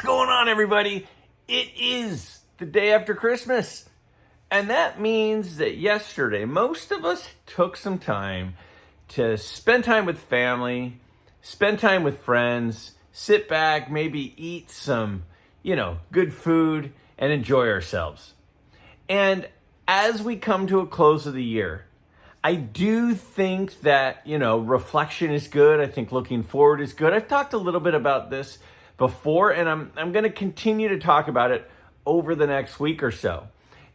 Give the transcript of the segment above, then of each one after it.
going on, everybody? It is the day after Christmas. And that means that yesterday, most of us took some time to spend time with family, spend time with friends, sit back, maybe eat some, good food and enjoy ourselves. And as we come to a close of the year, I do think that, reflection is good. I think looking forward is good. I've talked a little bit about this before, and I'm going to continue to talk about it over the next week or so.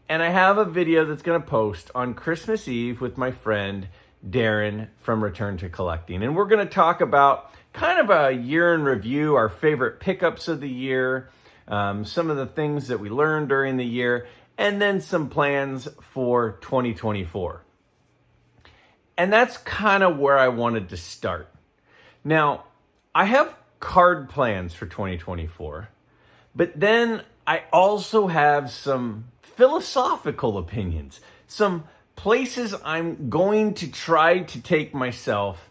And I have a video that's going to post on Christmas Eve with my friend Darren from Return to Collecting. And we're going to talk about kind of a year in review, our favorite pickups of the year, some of the things that we learned during the year, and then some plans for 2024. And that's kind of where I wanted to start. Now, I have card plans for 2024, but then I also have some philosophical opinions, some places I'm going to try to take myself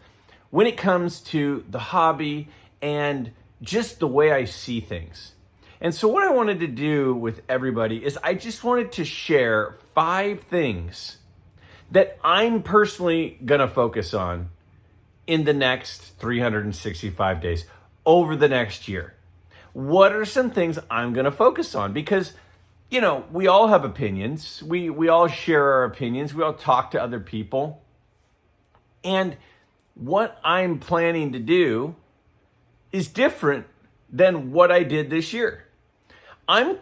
when it comes to the hobby and just the way I see things. And so what I wanted to do with everybody is I just wanted to share 5 things that I'm personally going to focus on in the next 365 days over the next year. What are some things I'm going to focus on? Because, we all have opinions. We all share our opinions. We all talk to other people. And what I'm planning to do is different than what I did this year. I'm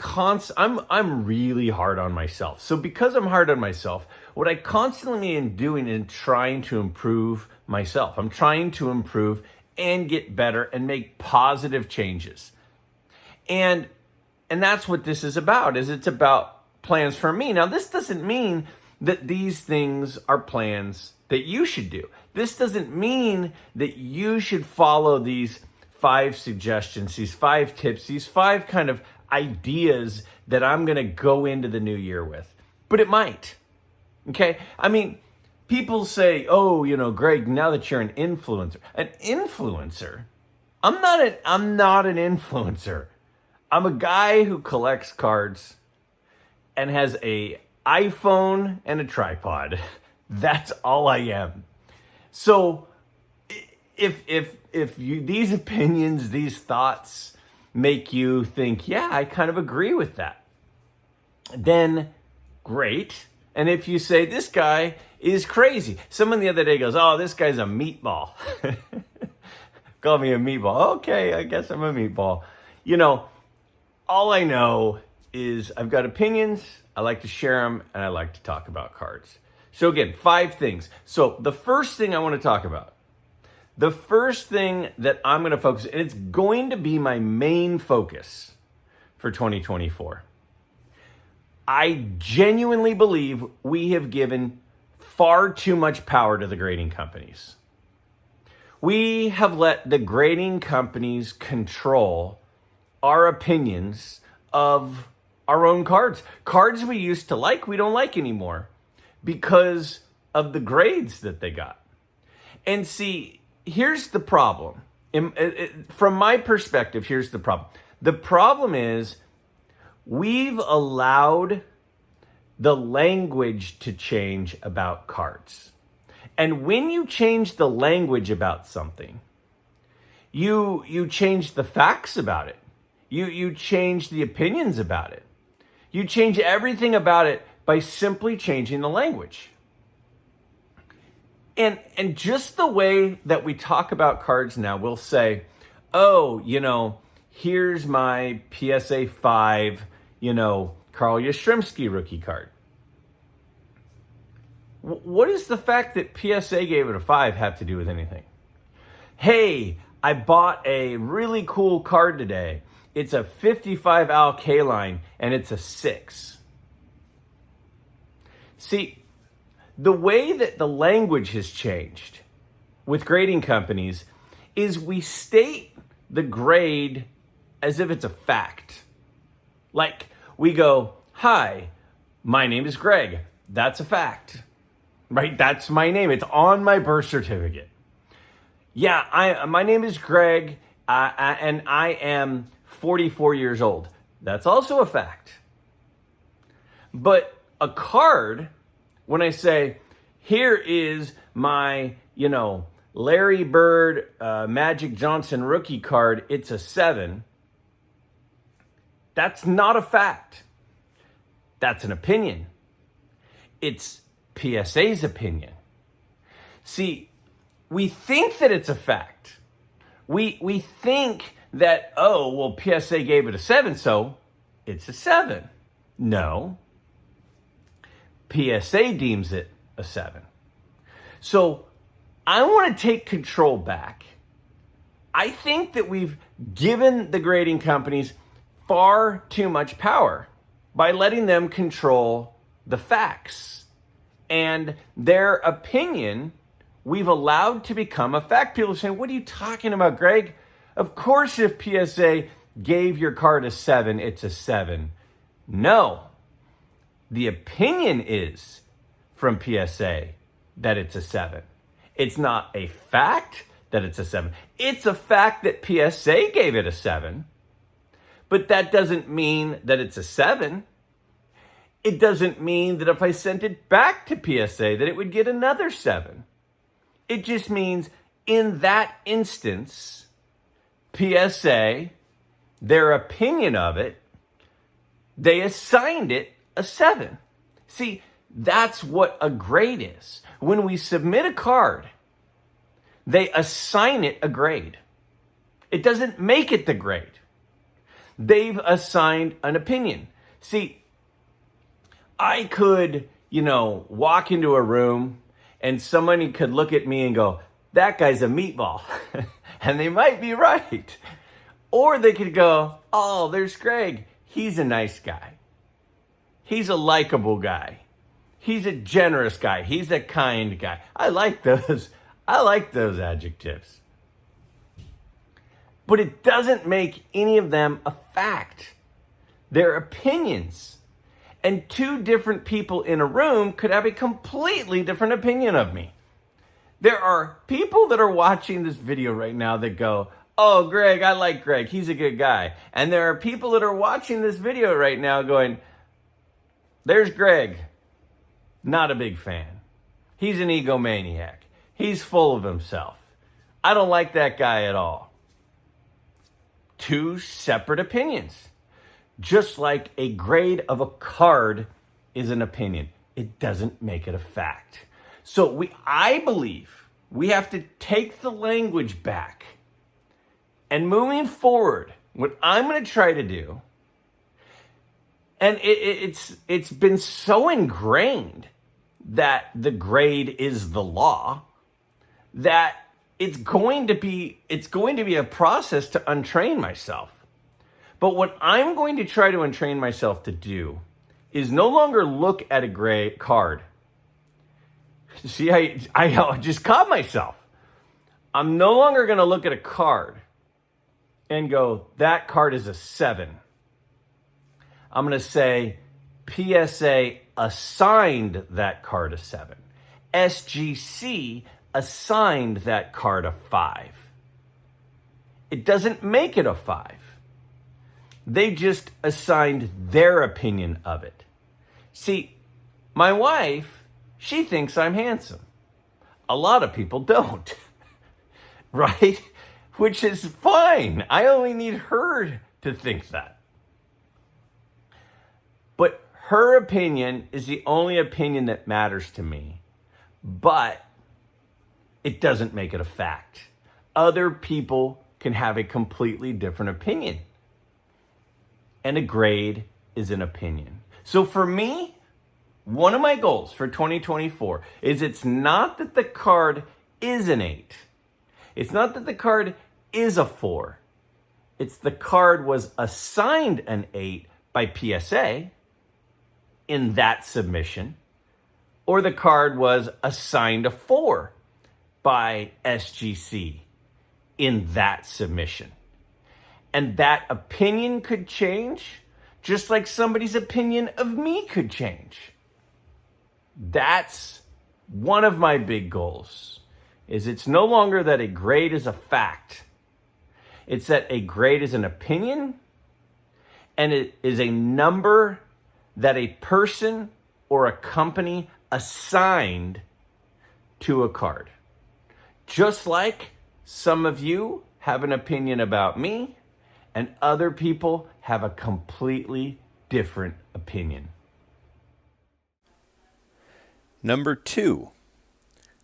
really hard on myself. So because I'm hard on myself, what I constantly am doing is trying to improve myself. I'm trying to improve and get better and make positive changes. And that's what this is about, it's about plans for me. Now, this doesn't mean that these things are plans that you should do. This doesn't mean that you should follow these 5 suggestions, these 5 tips, these 5 kind of ideas that I'm going to go into the new year with. But it might. Okay? I mean, people say, "Oh, Greg, now that you're an influencer." An influencer? I'm not an influencer. I'm a guy who collects cards and has a iPhone and a tripod. That's all I am. So if these opinions, these thoughts make you think, "Yeah, I kind of agree with that," then great. And if you say, "This guy is crazy," someone the other day goes, "Oh, this guy's a meatball." Call me a meatball. Okay, I guess I'm a meatball. All I know is I've got opinions, I like to share them, and I like to talk about cards. So again, 5 things. So the first thing I want to talk about, the first thing that I'm going to focus, and it's going to be my main focus for 2024. I genuinely believe we have given far too much power to the grading companies. We have let the grading companies control our opinions of our own cards. Cards we used to like, we don't like anymore because of the grades that they got. And see, here's the problem. From my perspective, here's the problem. The problem is we've allowed the language to change about cards. And when you change the language about something, you change the facts about it. You change the opinions about it. You change everything about it by simply changing the language. And just the way that we talk about cards now, we'll say, "Oh, here's my PSA 5, Carl Yastrzemski rookie card." What does the fact that PSA gave it a 5 have to do with anything? "Hey, I bought a really cool card today. It's a 55 Al Kaline and it's a 6. See, the way that the language has changed with grading companies is we state the grade as if it's a fact. Like we go, "Hi, my name is Greg." That's a fact, right? That's my name. It's on my birth certificate. "Yeah, my name is Greg, and I am 44 years old. That's also a fact. But a card, when I say, here is my, Larry Bird, Magic Johnson rookie card, it's a 7. That's not a fact. That's an opinion. It's PSA's opinion. See, we think that it's a fact. We think that, PSA gave it a 7, so it's a 7. No. PSA deems it a 7. So I want to take control back. I think that we've given the grading companies far too much power by letting them control the facts. And their opinion, we've allowed to become a fact. People are saying, what are you talking about, Greg? Of course, if PSA gave your card a 7, it's a 7. No. The opinion is from PSA that it's a 7. It's not a fact that it's a 7. It's a fact that PSA gave it a 7. But that doesn't mean that it's a 7. It doesn't mean that if I sent it back to PSA that it would get another 7. It just means in that instance, PSA, their opinion of it, they assigned it a 7. See, that's what a grade is. When we submit a card, they assign it a grade. It doesn't make it the grade. They've assigned an opinion. See, I could, walk into a room and somebody could look at me and go, that guy's a meatball. And they might be right. Or they could go, oh, there's Greg. He's a nice guy. He's a likable guy. He's a generous guy. He's a kind guy. I like those adjectives. But it doesn't make any of them a fact. They're opinions. And two different people in a room could have a completely different opinion of me. There are people that are watching this video right now that go, oh, Greg, I like Greg. He's a good guy. And there are people that are watching this video right now going, there's Greg. Not a big fan. He's an egomaniac. He's full of himself. I don't like that guy at all. Two separate opinions. Just like a grade of a card is an opinion. It doesn't make it a fact. So I believe we have to take the language back. And moving forward, what I'm going to try to do, and it's been so ingrained that the grade is the law, that it's going to be a process to untrain myself. But what I'm going to try to untrain myself to do is no longer look at a gray card. See, I just caught myself. I'm no longer going to look at a card and go, that card is a 7. I'm going to say PSA assigned that card a 7. SGC assigned that card a 5. It doesn't make it a 5. They just assigned their opinion of it. See, my wife, she thinks I'm handsome. A lot of people don't, right? Which is fine. I only need her to think that. But her opinion is the only opinion that matters to me. But it doesn't make it a fact. Other people can have a completely different opinion. And a grade is an opinion. So for me, one of my goals for 2024 is it's not that the card is an 8. It's not that the card is a 4. It's the card was assigned an 8 by PSA in that submission, or the card was assigned a 4 by SGC in that submission. And that opinion could change, just like somebody's opinion of me could change. That's one of my big goals, is it's no longer that a grade is a fact. It's that a grade is an opinion, and it is a number that a person or a company assigned to a card. Just like some of you have an opinion about me, and other people have a completely different opinion. Number 2,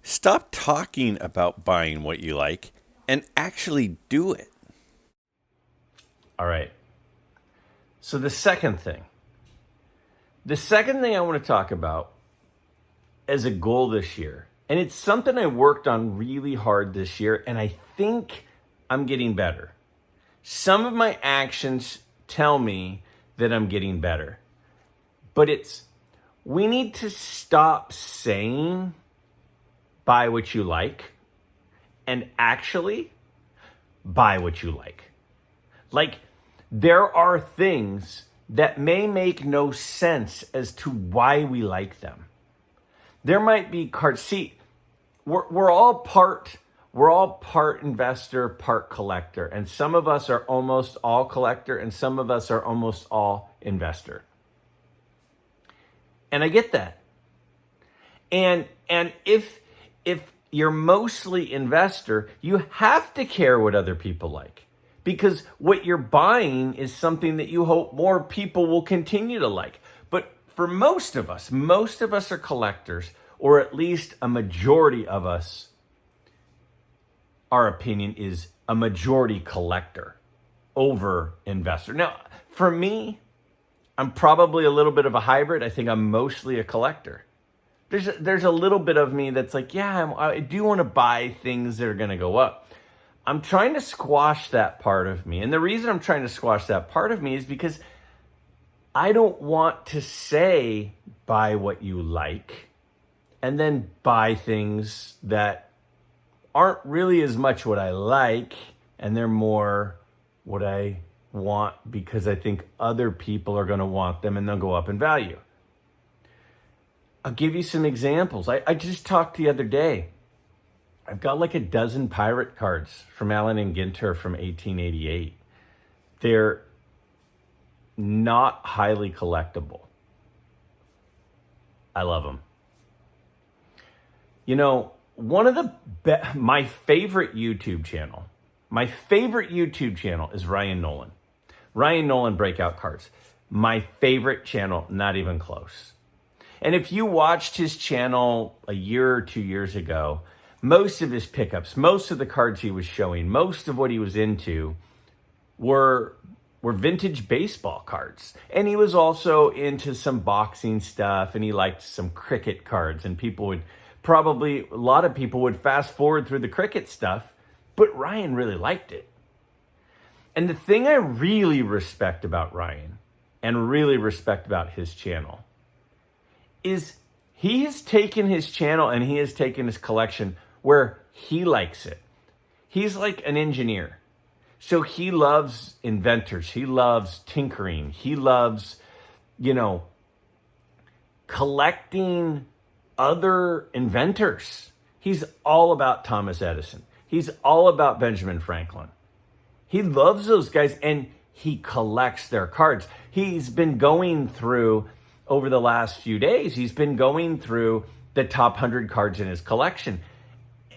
stop talking about buying what you like and actually do it. All right. So the second thing I want to talk about as a goal this year, and it's something I worked on really hard this year, and I think I'm getting better. Some of my actions tell me that I'm getting better, but we need to stop saying buy what you like and actually buy what you like. Like, there are things that may make no sense as to why we like them. There might be cards. See, we're all part investor, part collector, and some of us are almost all collector, and some of us are almost all investor. And I get that. And if you're mostly investor, you have to care what other people like, because what you're buying is something that you hope more people will continue to like. But for most of us are collectors, or at least a majority of us, our opinion is a majority collector over investor. Now, for me, I'm probably a little bit of a hybrid. I think I'm mostly a collector. There's a little bit of me that's like, yeah, I do want to buy things that are going to go up. I'm trying to squash that part of me. And the reason I'm trying to squash that part of me is because I don't want to say buy what you like and then buy things that aren't really as much what I like, and they're more what I want because I think other people are going to want them and they'll go up in value. I'll give you some examples. I just talked the other day. I've got like a dozen pirate cards from Allen and Ginter from 1888. They're not highly collectible. I love them. You know, one of my favorite YouTube channel is Ryan Nolan. Ryan Nolan Breakout Cards. My favorite channel, not even close. And if you watched his channel a year or 2 years ago, most of his pickups, most of the cards he was showing, most of what he was into were vintage baseball cards. And he was also into some boxing stuff, and he liked some cricket cards, and a lot of people would fast forward through the cricket stuff, but Ryan really liked it. And the thing I really respect about Ryan and really respect about his channel is he has taken his channel and he has taken his collection where he likes it. He's like an engineer. So he loves inventors. He loves tinkering. He loves, collecting other inventors. He's all about Thomas Edison. He's all about Benjamin Franklin. He loves those guys and he collects their cards. He's been going through, over the last few days, he's been going through the top 100 cards in his collection.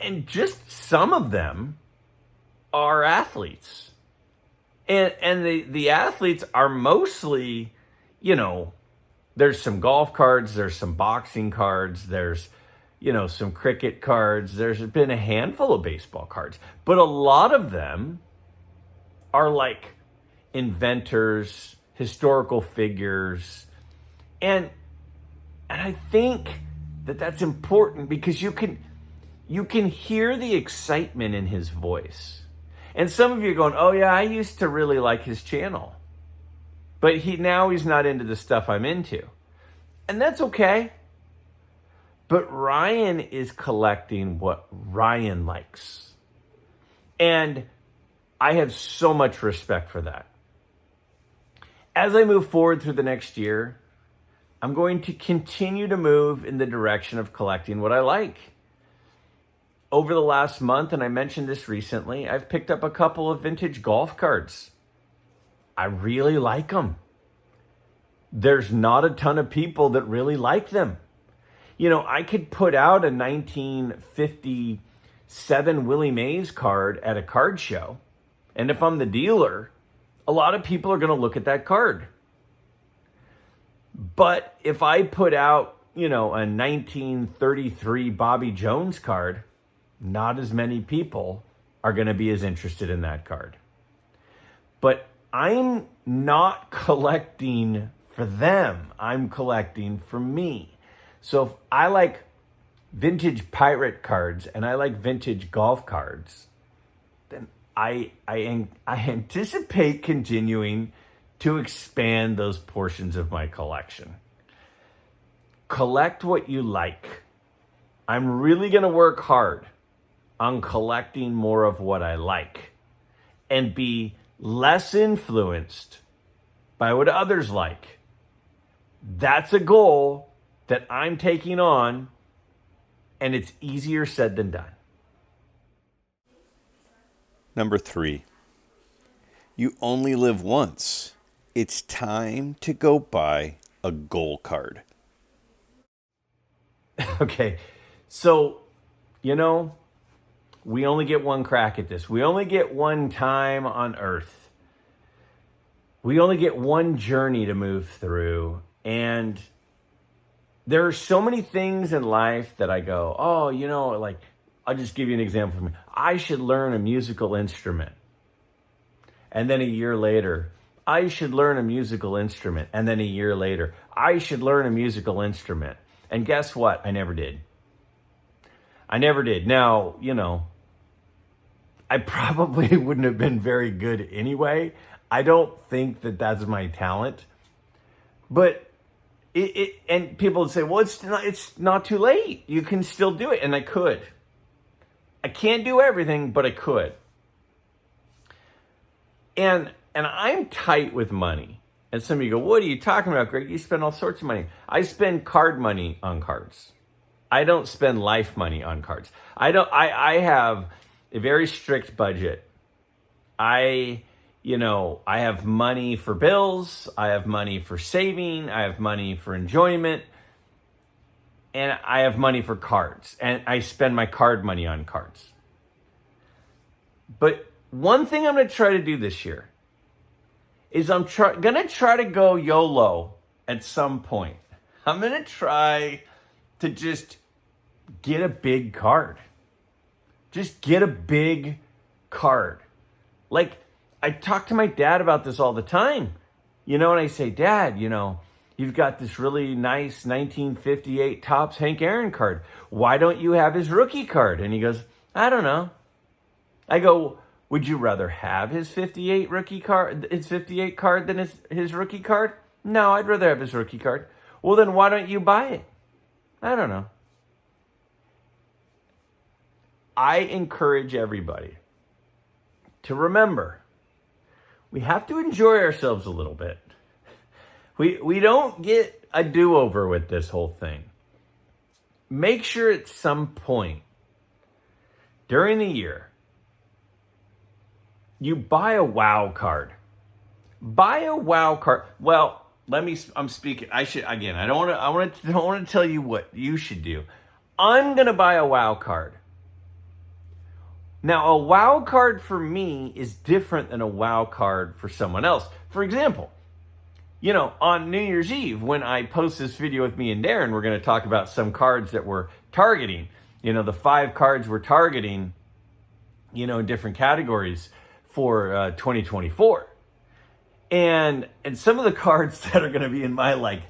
And just some of them are athletes. And the athletes are mostly, there's some golf cards, there's some boxing cards, there's, some cricket cards. There's been a handful of baseball cards. But a lot of them are like inventors, historical figures. And I think that that's important because you can hear the excitement in his voice. And some of you are going, oh yeah, I used to really like his channel, but now he's not into the stuff I'm into. And that's okay. But Ryan is collecting what Ryan likes. And I have so much respect for that. As I move forward through the next year, I'm going to continue to move in the direction of collecting what I like. over the last month, and I mentioned this recently, I've picked up a couple of vintage golf cards. I really like them. There's not a ton of people that really like them. You know, I could put out a 1957 Willie Mays card at a card show, and if I'm the dealer, a lot of people are going to look at that card. But if I put out, you know, a 1933 Bobby Jones card, not as many people are going to be as interested in that card. But I'm not collecting for them. I'm collecting for me. So if I like vintage pirate cards and I like vintage golf cards, then I anticipate continuing to expand those portions of my collection. Collect what you like. I'm really going to work hard on collecting more of what I like and be less influenced by what others like. That's a goal that I'm taking on, and it's easier said than done. Number 3, you only live once. It's time to go buy a goal card. Okay, so, you know, we only get one crack at this. We only get one time on Earth. We only get one journey to move through. And there are so many things in life that I go, oh, you know, like, I'll just give you an example for me. I should learn a musical instrument. And then a year later, I should learn a musical instrument. And then a year later, I should learn a musical instrument. And guess what? I never did. I never did. Now, you know, I probably wouldn't have been very good anyway. I don't think that that's my talent. But and people would say, well, it's not too late. You can still do it. And I could. I can't do everything, but I could. And I'm tight with money. And some of you go, what are you talking about, Greg? You spend all sorts of money. I spend card money on cards. I don't spend life money on cards. I have a very strict budget. I have money for bills. I have money for saving. I have money for enjoyment. And I have money for cards. And I spend my card money on cards. But one thing I'm going to try to do this year is I'm going to try to go YOLO at some point. I'm going to try to just get a big card. Just get a big card. Like, I talk to my dad about this all the time. You know, and I say, Dad, you know, you've got this really nice 1958 Topps Hank Aaron card. Why don't you have his rookie card? And he goes, I don't know. I go, would you rather have his 58 rookie card, his 58 card than his rookie card? No, I'd rather have his rookie card. Well, then why don't you buy it? I don't know. I encourage everybody to remember, we have to enjoy ourselves a little bit. We don't get a do-over with this whole thing. Make sure at some point during the year, you buy a wow card. Buy a wow card. Well, I'm speaking, I don't want to tell you what you should do. I'm going to buy a wow card. Now, a wow card for me is different than a wow card for someone else. For example, you know, on New Year's Eve, when I post this video with me and Darren, we're going to talk about some cards that we're targeting. You know, the 5 cards we're targeting, you know, in different categories for 2024. And some of the cards that are going to be in my, like,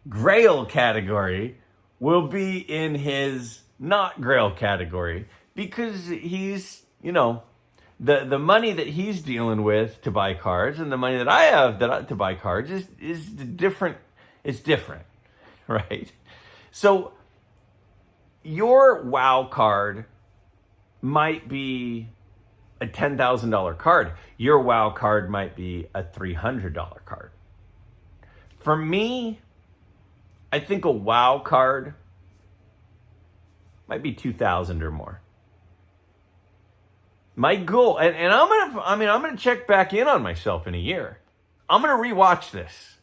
Grail category will be in his not Grail category. Because he's, you know, the money that he's dealing with to buy cards and the money that I have to buy cards is different. It's different, right? So your wow card might be a $10,000 card. Your wow card might be a $300 card. For me, I think a wow card might be $2,000 or more. My goal, and I'm gonna check back in on myself in a year. I'm gonna rewatch this.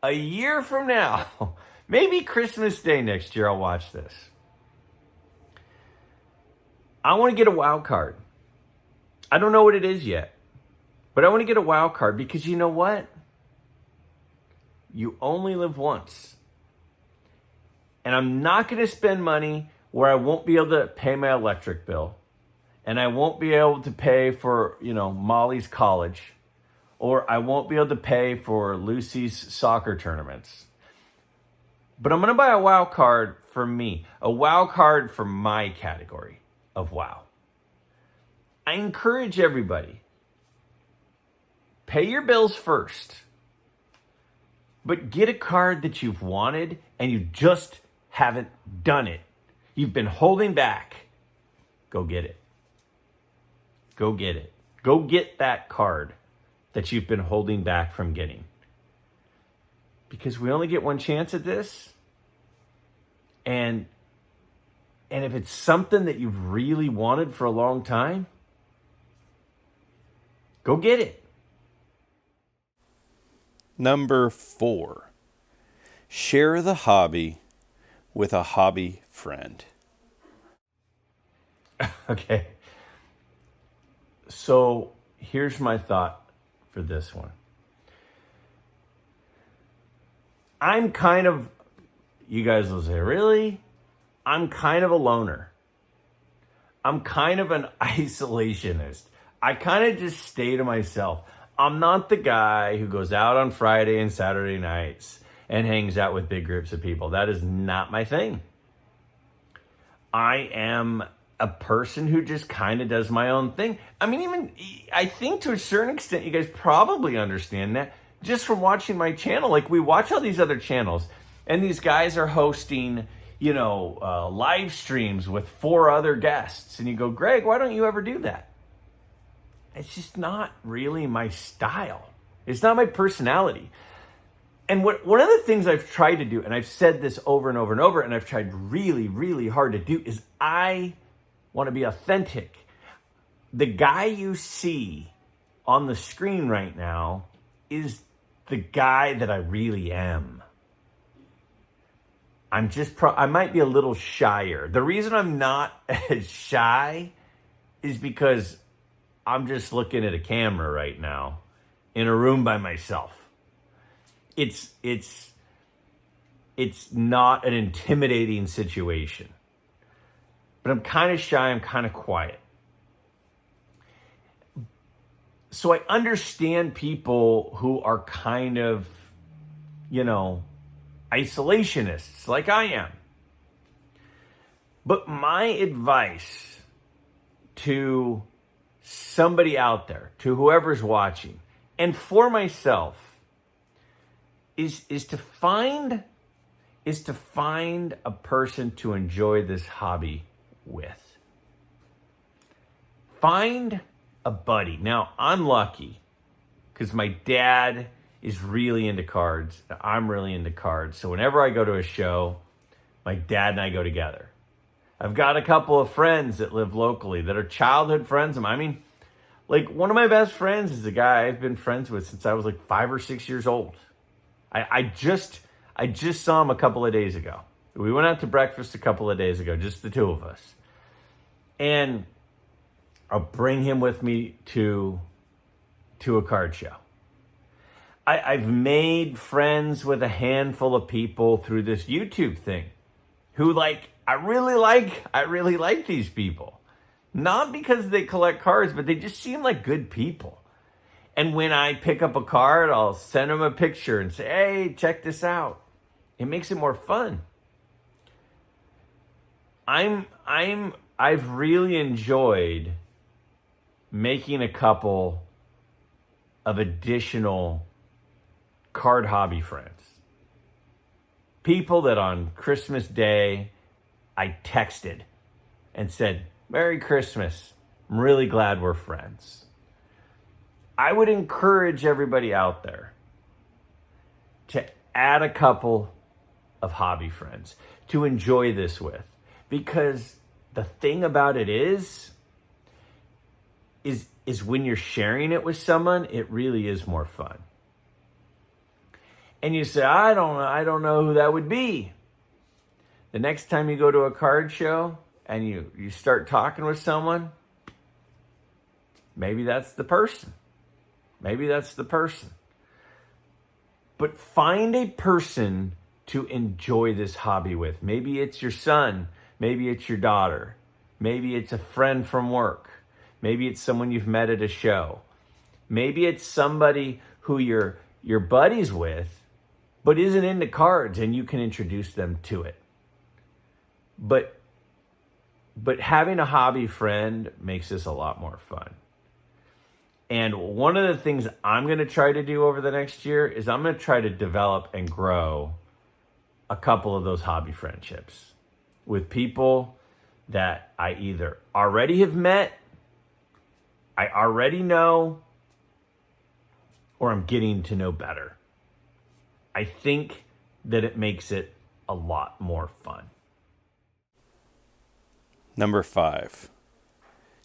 A year from now, maybe Christmas Day next year, I'll watch this. I want to get a wild card. I don't know what it is yet, but I want to get a wild card because you know what? You only live once. And I'm not going to spend money where I won't be able to pay my electric bill. And I won't be able to pay for, Molly's college. Or I won't be able to pay for Lucy's soccer tournaments. But I'm going to buy a wild card for me. A wild card for my category of WoW. I encourage everybody. Pay your bills first. But get a card that you've wanted and you just haven't done it. You've been holding back. Go get it. Go get it. Go get that card that you've been holding back from getting. Because we only get one chance at this. And if it's something that you've really wanted for a long time, go get it. Number 4, share the hobby with a hobby friend. Okay. So here's my thought for this one. I'm kind of, you guys will say, really? I'm kind of a loner. I'm kind of an isolationist. I kind of just stay to myself. I'm not the guy who goes out on Friday and Saturday nights and hangs out with big groups of people. That is not my thing. I am a person who just kind of does my own thing. I think to a certain extent, you guys probably understand that just from watching my channel. Like, we watch all these other channels and these guys are hosting, live streams with 4 other guests. And you go, Greg, why don't you ever do that? It's just not really my style. It's not my personality. And one of the things I've tried to do, and I've said this over and over and over, and I've tried really, really hard to do, is I want to be authentic. The guy you see on the screen right now is the guy that I really am. I might be a little shyer. The reason I'm not as shy is because I'm just looking at a camera right now in a room by myself. It's not an intimidating situation. But I'm kind of shy, I'm kind of quiet. So I understand people who are kind of, isolationists like I am. But my advice to somebody out there, to whoever's watching, and for myself, is to find a person to enjoy this hobby with. Find a buddy. Now, I'm lucky because my dad is really into cards. I'm really into cards. So whenever I go to a show, my dad and I go together. I've got a couple of friends that live locally that are childhood friends of mine. One of my best friends is a guy I've been friends with since I was 5 or 6 years old. I just saw him a couple of days ago. We went out to breakfast a couple of days ago, just the two of us. And I'll bring him with me to a card show. I've made friends with a handful of people through this YouTube thing who I really like these people. Not because they collect cards, but they just seem like good people. And when I pick up a card, I'll send them a picture and say, hey, check this out. It makes it more fun. I've really enjoyed making a couple of additional card hobby friends. People that on Christmas Day, I texted and said, Merry Christmas. I'm really glad we're friends. I would encourage everybody out there to add a couple of hobby friends to enjoy this with. Because the thing about it is, is when you're sharing it with someone, it really is more fun. And you say, I don't know who that would be. The next time you go to a card show and you start talking with someone, maybe that's the person. Maybe that's the person. But find a person to enjoy this hobby with. Maybe it's your son. Maybe it's your daughter. Maybe it's a friend from work. Maybe it's someone you've met at a show. Maybe it's somebody who you're buddies with, but isn't into cards, and you can introduce them to it. But having a hobby friend makes this a lot more fun. And one of the things I'm going to try to do over the next year is I'm going to try to develop and grow a couple of those hobby friendships with people that I either already have met, I already know, or I'm getting to know better. I think that it makes it a lot more fun. Number 5,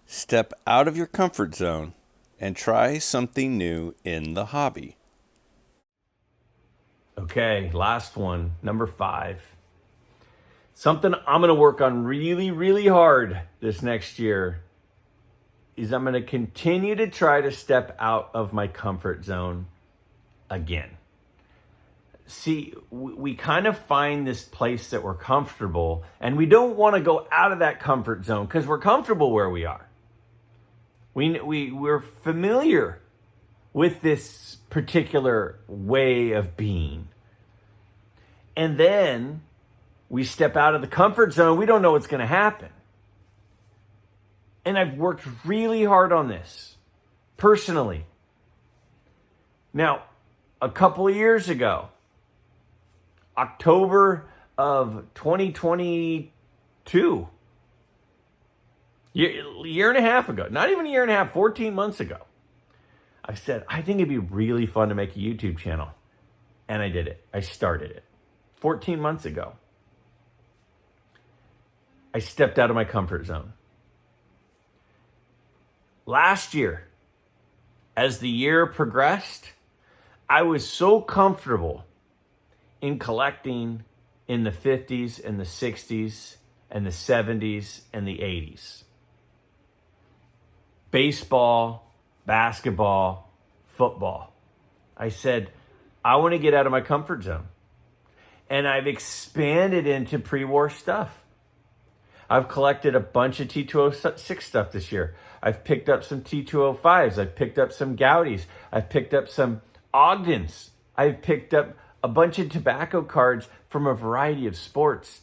step out of your comfort zone and try something new in the hobby. Okay, last one, number 5. Something I'm going to work on really, really hard this next year is I'm going to continue to try to step out of my comfort zone again. See, we kind of find this place that we're comfortable, and we don't want to go out of that comfort zone because we're comfortable where we are. We're familiar with this particular way of being. And then we step out of the comfort zone. We don't know what's going to happen. And I've worked really hard on this personally. Now, a couple of years ago, October of 2022, year and a half ago, not even a year and a half, 14 months ago, I said, I think it'd be really fun to make a YouTube channel. And I did it. I started it 14 months ago. I stepped out of my comfort zone. Last year, as the year progressed, I was so comfortable in collecting in the 50s and the 60s and the 70s and the 80s. Baseball, basketball, football. I said, I want to get out of my comfort zone. And I've expanded into pre-war stuff. I've collected a bunch of T206 stuff this year. I've picked up some T205s. I've picked up some Gaudis. I've picked up some Ogdens. I've picked up a bunch of tobacco cards from a variety of sports.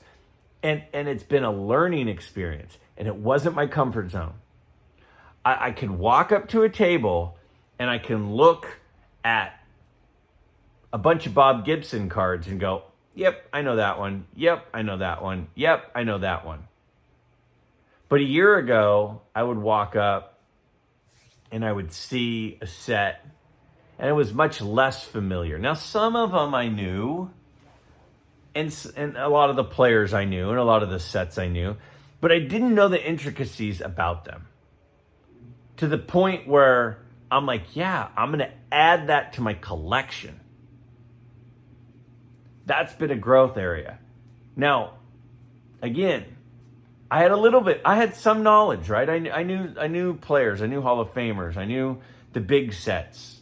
And it's been a learning experience. And it wasn't my comfort zone. I can walk up to a table and I can look at a bunch of Bob Gibson cards and go, yep, I know that one. Yep, I know that one. Yep, I know that one. But a year ago, I would walk up and I would see a set and it was much less familiar. Now, some of them I knew, and a lot of the players I knew, and a lot of the sets I knew, but I didn't know the intricacies about them. To the point where I'm like, yeah, I'm going to add that to my collection. That's been a growth area. Now, again, I had some knowledge, right? I knew players, I knew Hall of Famers, I knew the big sets.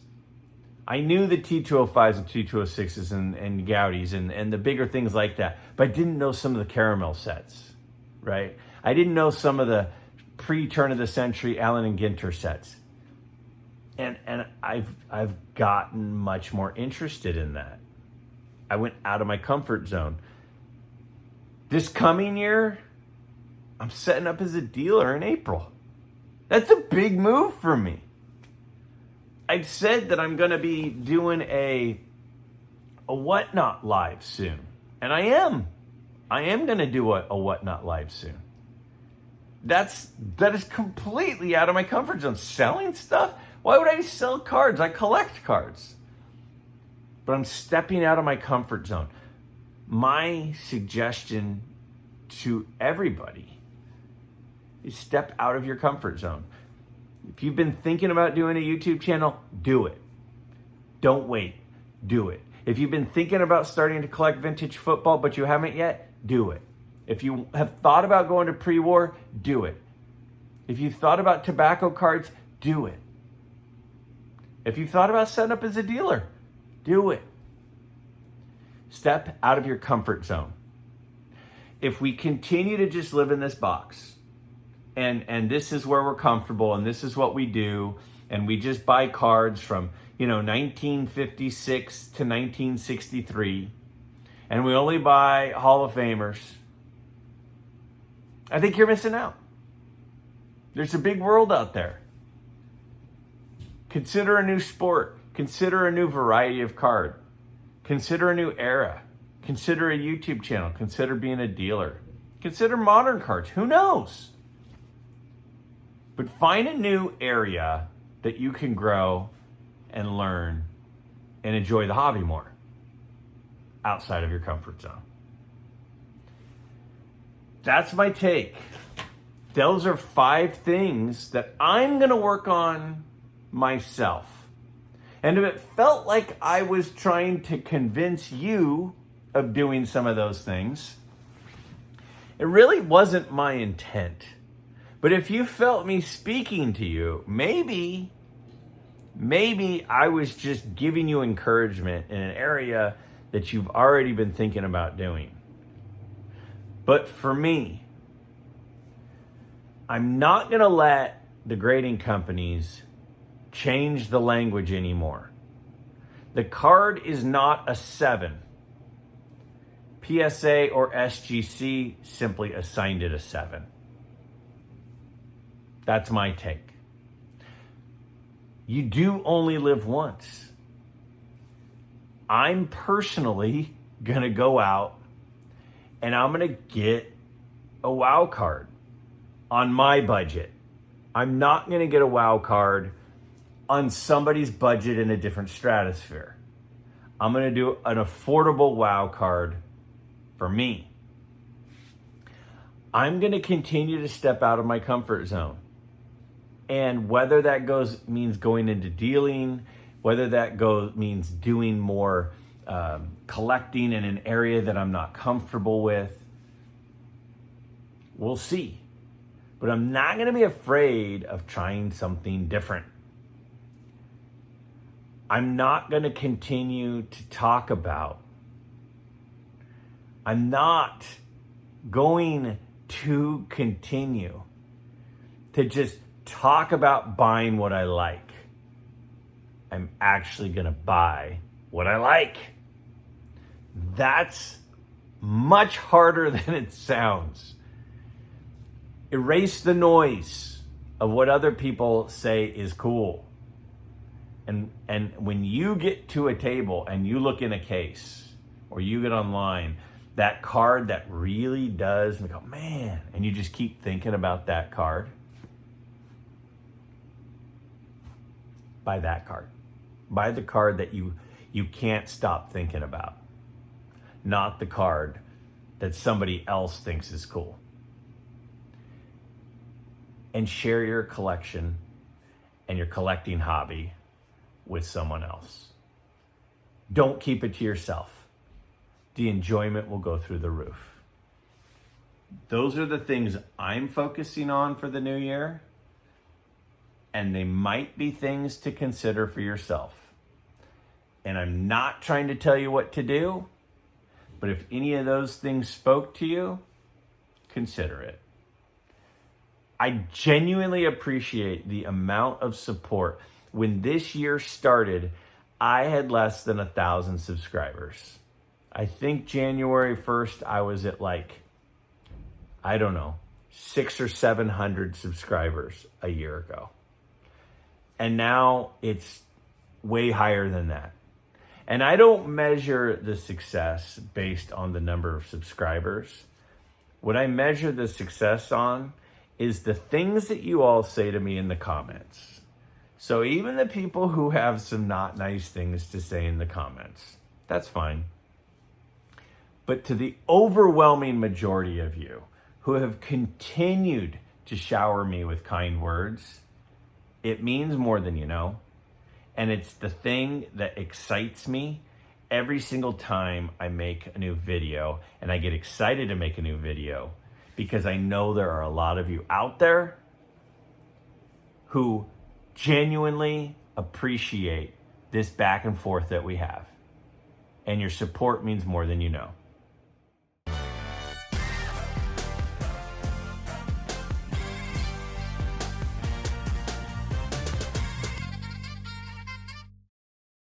I knew the T205s and T206s and Gaudis and the bigger things like that. But I didn't know some of the caramel sets, right? I didn't know some of the pre-turn of the century Allen and Ginter sets. And I've gotten much more interested in that. I went out of my comfort zone. This coming year, I'm setting up as a dealer in April. That's a big move for me. I've said that I'm going to be doing a Whatnot live soon. And I am. I am going to do a Whatnot live soon. That is completely out of my comfort zone. Selling stuff? Why would I sell cards? I collect cards. But I'm stepping out of my comfort zone. My suggestion to everybody is step out of your comfort zone. If you've been thinking about doing a YouTube channel, do it. Don't wait. Do it. If you've been thinking about starting to collect vintage football, but you haven't yet, do it. If you have thought about going to pre-war, do it. If you've thought about tobacco cards, do it. If you've thought about setting up as a dealer, do it. Step out of your comfort zone. If we continue to just live in this box, and this is where we're comfortable, and this is what we do, and we just buy cards from 1956 to 1963, and we only buy Hall of Famers, I think you're missing out. There's a big world out there. Consider a new sport. Consider a new variety of card. Consider a new era. Consider a YouTube channel. Consider being a dealer. Consider modern cards. Who knows? But find a new area that you can grow and learn and enjoy the hobby more outside of your comfort zone. That's my take. Those are 5 things that I'm going to work on myself. And if it felt like I was trying to convince you of doing some of those things, it really wasn't my intent. But if you felt me speaking to you, maybe I was just giving you encouragement in an area that you've already been thinking about doing. But for me, I'm not going to let the grading companies change the language anymore. The card is not a 7. PSA or SGC simply assigned it a 7. That's my take. You do only live once. I'm personally going to go out and I'm going to get a WOW card on my budget. I'm not going to get a WOW card on somebody's budget in a different stratosphere. I'm going to do an affordable WOW card for me. I'm going to continue to step out of my comfort zone. And whether that means going into dealing, whether that means doing more collecting in an area that I'm not comfortable with, we'll see. But I'm not going to be afraid of trying something different. I'm not going to continue to talk about. I'm not going to continue to just talk about buying what I like. I'm actually going to buy what I like. That's much harder than it sounds. Erase the noise of what other people say is cool. And when you get to a table and you look in a case or you get online, that card that really does, and you go, man, and you just keep thinking about that card, buy that card. Buy the card that you can't stop thinking about, not the card that somebody else thinks is cool. And share your collection and your collecting hobby with someone else. Don't keep it to yourself. The enjoyment will go through the roof. Those are the things I'm focusing on for the new year, and they might be things to consider for yourself. And I'm not trying to tell you what to do, but if any of those things spoke to you, consider it. I genuinely appreciate the amount of support. When this year started, I had less than 1,000 subscribers. I think January 1st, I was at 600 or 700 subscribers a year ago. And now it's way higher than that. And I don't measure the success based on the number of subscribers. What I measure the success on is the things that you all say to me in the comments. So even the people who have some not nice things to say in the comments, that's fine. But to the overwhelming majority of you who have continued to shower me with kind words, It means more than you know. And it's the thing that excites me every single time I make a new video. And I get excited to make a new video because I know there are a lot of you out there who genuinely appreciate this back and forth that we have. And your support means more than you know.